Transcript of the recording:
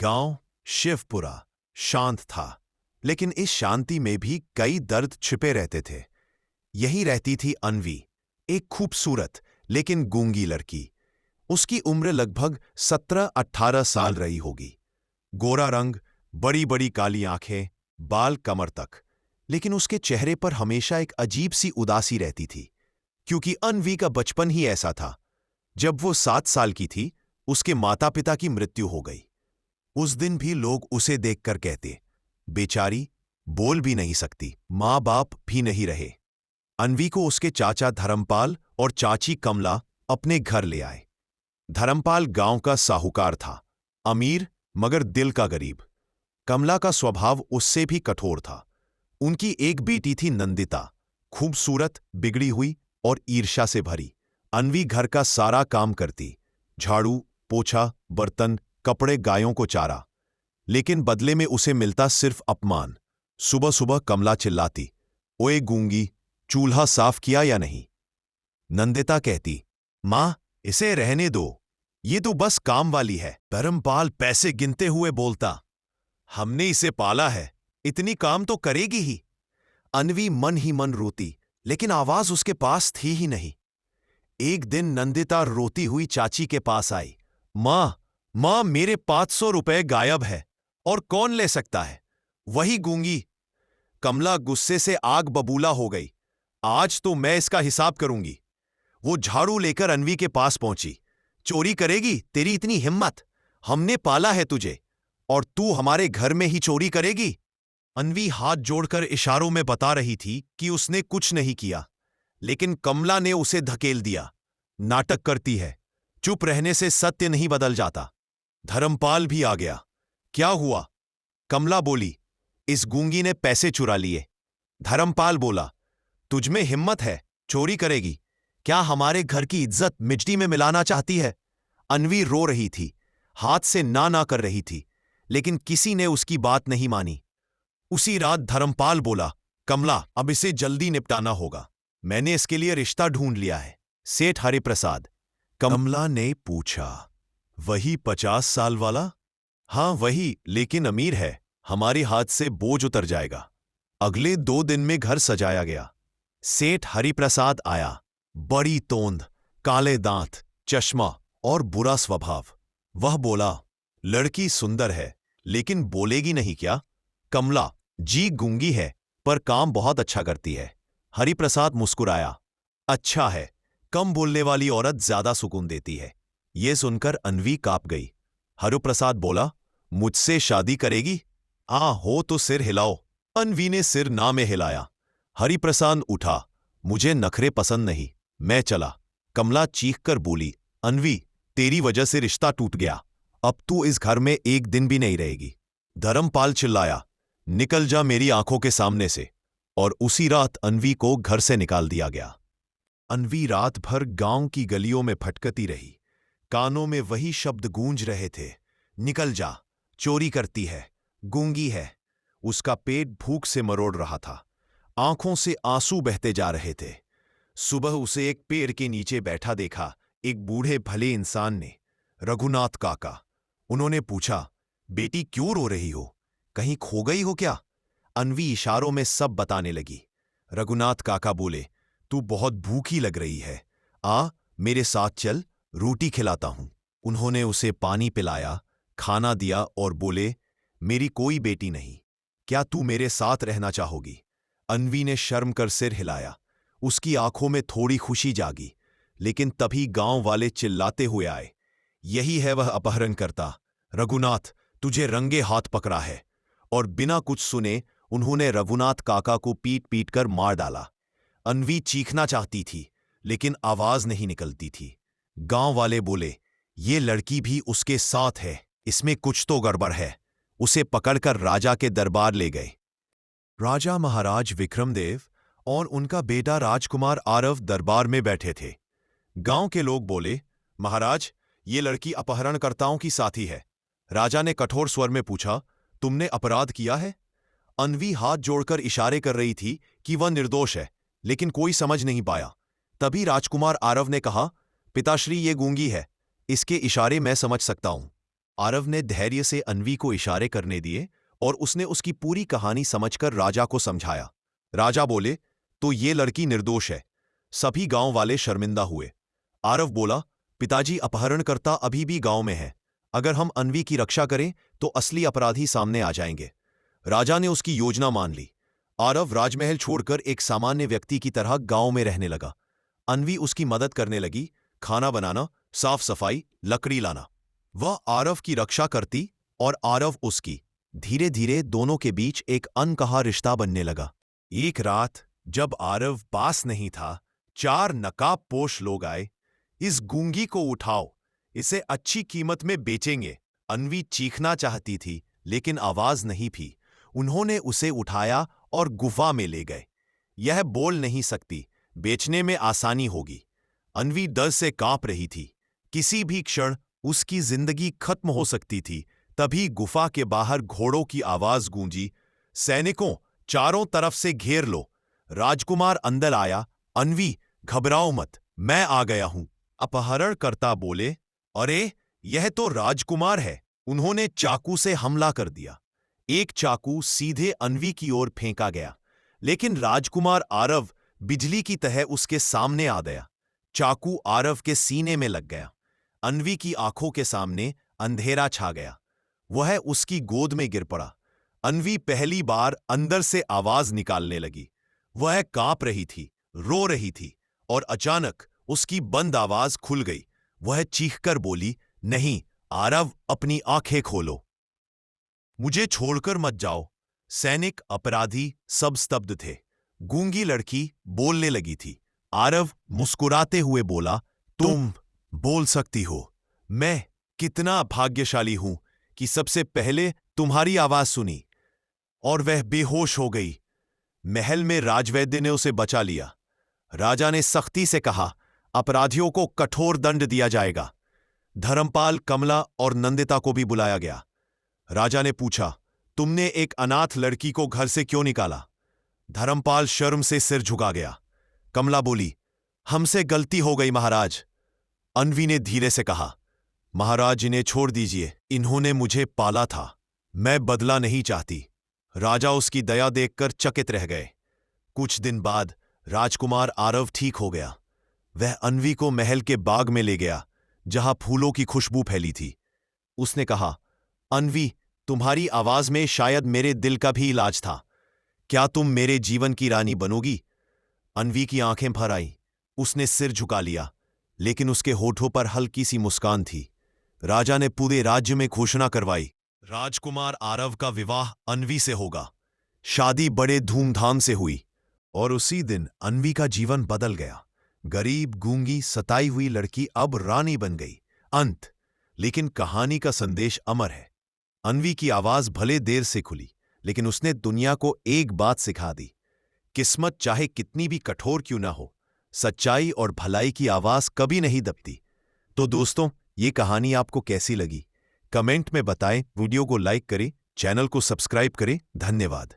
गांव शिवपुरा शांत था, लेकिन इस शांति में भी कई दर्द छिपे रहते थे। यही रहती थी अन्वी, एक खूबसूरत लेकिन गूंगी लड़की। उसकी उम्र लगभग 17-18 साल रही होगी। गोरा रंग, बड़ी बड़ी काली आंखें, बाल कमर तक, लेकिन उसके चेहरे पर हमेशा एक अजीब सी उदासी रहती थी, क्योंकि अन्वी का बचपन ही ऐसा था। जब वो 7 साल की थी, उसके माता पिता की मृत्यु हो गई। उस दिन भी लोग उसे देखकर कहते, बेचारी, बोल भी नहीं सकती, माँ बाप भी नहीं रहे। अन्वी को उसके चाचा धर्मपाल और चाची कमला अपने घर ले आए। धर्मपाल गांव का साहूकार था, अमीर मगर दिल का गरीब। कमला का स्वभाव उससे भी कठोर था। उनकी एक बेटी थी नंदिता, खूबसूरत, बिगड़ी हुई और ईर्ष्या से भरी। अन्वी घर का सारा काम करती, झाड़ू, पोछा, बर्तन, कपड़े, गायों को चारा, लेकिन बदले में उसे मिलता सिर्फ अपमान। सुबह सुबह कमला चिल्लाती, ओए गूंगी, चूल्हा साफ किया या नहीं? नंदिता कहती, मां, इसे रहने दो, ये तो बस काम वाली है। धर्मपाल पैसे गिनते हुए बोलता, हमने इसे पाला है, इतनी काम तो करेगी ही। अन्वी मन ही मन रोती, लेकिन आवाज उसके पास थी ही नहीं। एक दिन नंदिता रोती हुई चाची के पास आई। मां, मां, मेरे 500 रुपए गायब है, और कौन ले सकता है? वही गूंगी। कमला गुस्से से आग बबूला हो गई। आज तो मैं इसका हिसाब करूंगी। वो झाड़ू लेकर अन्वी के पास पहुंची। चोरी करेगी? तेरी इतनी हिम्मत? हमने पाला है तुझे, और तू हमारे घर में ही चोरी करेगी? अन्वी हाथ जोड़कर इशारों में बता रही थी कि उसने कुछ नहीं किया, लेकिन कमला ने उसे धकेल दिया। नाटक करती है, चुप रहने से सत्य नहीं बदल जाता। धर्मपाल भी आ गया। क्या हुआ? कमला बोली, इस गूंगी ने पैसे चुरा लिए। धर्मपाल बोला, तुझमें हिम्मत है, चोरी करेगी? क्या हमारे घर की इज्जत मिट्टी में मिलाना चाहती है? अन्वी रो रही थी, हाथ से ना ना कर रही थी, लेकिन किसी ने उसकी बात नहीं मानी। उसी रात धर्मपाल बोला, कमला, अब इसे जल्दी निपटाना होगा। मैंने इसके लिए रिश्ता ढूंढ लिया है, सेठ हरिप्रसाद। कमला ने पूछा, वही 50 साल वाला? हाँ वही, लेकिन अमीर है, हमारे हाथ से बोझ उतर जाएगा। अगले 2 दिन में घर सजाया गया। सेठ हरिप्रसाद आया, बड़ी तोंद, काले दांत, चश्मा और बुरा स्वभाव। वह बोला, लड़की सुंदर है, लेकिन बोलेगी नहीं क्या? कमला, जी गूंगी है, पर काम बहुत अच्छा करती है। हरिप्रसाद मुस्कुराया, अच्छा है, कम बोलने वाली औरत ज्यादा सुकून देती है। यह सुनकर अन्वी कांप गई। हरिप्रसाद बोला, मुझसे शादी करेगी? हो तो सिर हिलाओ। अन्वी ने सिर ना में हिलाया। हरिप्रसाद उठा, मुझे नखरे पसंद नहीं, मैं चला। कमला चीखकर बोली, अन्वी, तेरी वजह से रिश्ता टूट गया, अब तू इस घर में एक दिन भी नहीं रहेगी। धर्मपाल चिल्लाया, निकल जा मेरी आंखों के सामने से। और उसी रात अन्वी को घर से निकाल दिया गया। अन्वी रात भर गांव की गलियों में भटकती रही। कानों में वही शब्द गूंज रहे थे, निकल जा, चोरी करती है, गूंगी है। उसका पेट भूख से मरोड़ रहा था, आंखों से आंसू बहते जा रहे थे। सुबह उसे एक पेड़ के नीचे बैठा देखा एक बूढ़े भले इंसान ने, रघुनाथ काका। उन्होंने पूछा, बेटी क्यों रो रही हो, कहीं खो गई हो क्या? अन्वी इशारों में सब बताने लगी। रघुनाथ काका बोले, तू बहुत भूखी लग रही है, मेरे साथ चल, रोटी खिलाता हूं। उन्होंने उसे पानी पिलाया, खाना दिया और बोले, मेरी कोई बेटी नहीं, क्या तू मेरे साथ रहना चाहोगी? अन्वी ने शर्म कर सिर हिलाया। उसकी आंखों में थोड़ी खुशी जागी, लेकिन तभी गांव वाले चिल्लाते हुए आए, यही है वह अपहरणकर्ता, रघुनाथ, तुझे रंगे हाथ पकड़ा है। और बिना कुछ सुने उन्होंने रघुनाथ काका को पीट पीट कर मार डाला। अन्वी चीखना चाहती थी, लेकिन आवाज नहीं निकलती थी। गांव वाले बोले, ये लड़की भी उसके साथ है, इसमें कुछ तो गड़बड़ है। उसे पकड़कर राजा के दरबार ले गए। राजा महाराज विक्रमदेव और उनका बेटा राजकुमार आरव दरबार में बैठे थे। गांव के लोग बोले, महाराज, ये लड़की अपहरणकर्ताओं की साथी है। राजा ने कठोर स्वर में पूछा, तुमने अपराध किया है? अन्वी हाथ जोड़कर इशारे कर रही थी कि वह निर्दोष है, लेकिन कोई समझ नहीं पाया। तभी राजकुमार आरव ने कहा, पिताश्री, ये गूंगी है, इसके इशारे मैं समझ सकता हूं। आरव ने धैर्य से अन्वी को इशारे करने दिए और उसने उसकी पूरी कहानी समझकर राजा को समझाया। राजा बोले, तो ये लड़की निर्दोष है। सभी गांव वाले शर्मिंदा हुए। आरव बोला, पिताजी, अपहरणकर्ता अभी भी गांव में है। अगर हम अन्वी की रक्षा करें तो असली अपराधी सामने आ जाएंगे। राजा ने उसकी योजना मान ली। आरव राजमहल छोड़कर एक सामान्य व्यक्ति की तरह गांव में रहने लगा। अन्वी उसकी मदद करने लगी, खाना बनाना, साफ सफाई, लकड़ी लाना। वह आरव की रक्षा करती और आरव उसकी। धीरे धीरे दोनों के बीच एक अनकहा रिश्ता बनने लगा। एक रात जब आरव पास नहीं था, 4 नकाबपोश लोग आए। इस गूंगी को उठाओ, इसे अच्छी कीमत में बेचेंगे। अन्वी चीखना चाहती थी लेकिन आवाज नहीं थी। उन्होंने उसे उठाया और गुफा में ले गए। यह बोल नहीं सकती, बेचने में आसानी होगी। अन्वी डर से कांप रही थी। किसी भी क्षण उसकी जिंदगी खत्म हो सकती थी। तभी गुफा के बाहर घोड़ों की आवाज गूंजी, सैनिकों, चारों तरफ से घेर लो। राजकुमार अंदर आया। अन्वी, घबराओ मत, मैं आ गया हूं। अपहरणकर्ता बोले, अरे, यह तो राजकुमार है। उन्होंने चाकू से हमला कर दिया। एक चाकू सीधे अन्वी की ओर फेंका गया, लेकिन राजकुमार आरव बिजली की तरह उसके सामने आ गया। चाकू आरव के सीने में लग गया। अन्वी की आंखों के सामने अंधेरा छा गया। वह उसकी गोद में गिर पड़ा। अन्वी पहली बार अंदर से आवाज निकालने लगी। वह कांप रही थी, रो रही थी, और अचानक उसकी बंद आवाज खुल गई। वह चीखकर बोली, नहीं आरव, अपनी आंखें खोलो, मुझे छोड़कर मत जाओ। सैनिक, अपराधी सब स्तब्ध थे। गूंगी लड़की बोलने लगी थी। आरव मुस्कुराते हुए बोला, तुम बोल सकती हो। मैं कितना भाग्यशाली हूं कि सबसे पहले तुम्हारी आवाज सुनी। और वह बेहोश हो गई। महल में राजवैद्य ने उसे बचा लिया। राजा ने सख्ती से कहा, अपराधियों को कठोर दंड दिया जाएगा। धर्मपाल, कमला और नंदिता को भी बुलाया गया। राजा ने पूछा, तुमने एक अनाथ लड़की को घर से क्यों निकाला? धर्मपाल शर्म से सिर झुका गया। कमला बोली, हमसे गलती हो गई महाराज। अन्वी ने धीरे से कहा, महाराज, इन्हें छोड़ दीजिए, इन्होंने मुझे पाला था, मैं बदला नहीं चाहती। राजा उसकी दया देखकर चकित रह गए। कुछ दिन बाद राजकुमार आरव ठीक हो गया। वह अन्वी को महल के बाग में ले गया, जहां फूलों की खुशबू फैली थी। उसने कहा, अन्वी, तुम्हारी आवाज में शायद मेरे दिल का भी इलाज था। क्या तुम मेरे जीवन की रानी बनोगी? अन्वी की आंखें भर आईं। उसने सिर झुका लिया, लेकिन उसके होठों पर हल्की सी मुस्कान थी। राजा ने पूरे राज्य में घोषणा करवाई, राजकुमार आरव का विवाह अन्वी से होगा। शादी बड़े धूमधाम से हुई और उसी दिन अन्वी का जीवन बदल गया। गरीब, गूंगी, सताई हुई लड़की अब रानी बन गई। अंत। लेकिन कहानी का संदेश अमर है। अन्वी की आवाज भले देर से खुली, लेकिन उसने दुनिया को एक बात सिखा दी, किस्मत चाहे कितनी भी कठोर क्यों ना हो, सच्चाई और भलाई की आवाज कभी नहीं दबती। तो दोस्तों, ये कहानी आपको कैसी लगी? कमेंट में बताएं, वीडियो को लाइक करें, चैनल को सब्सक्राइब करें। धन्यवाद।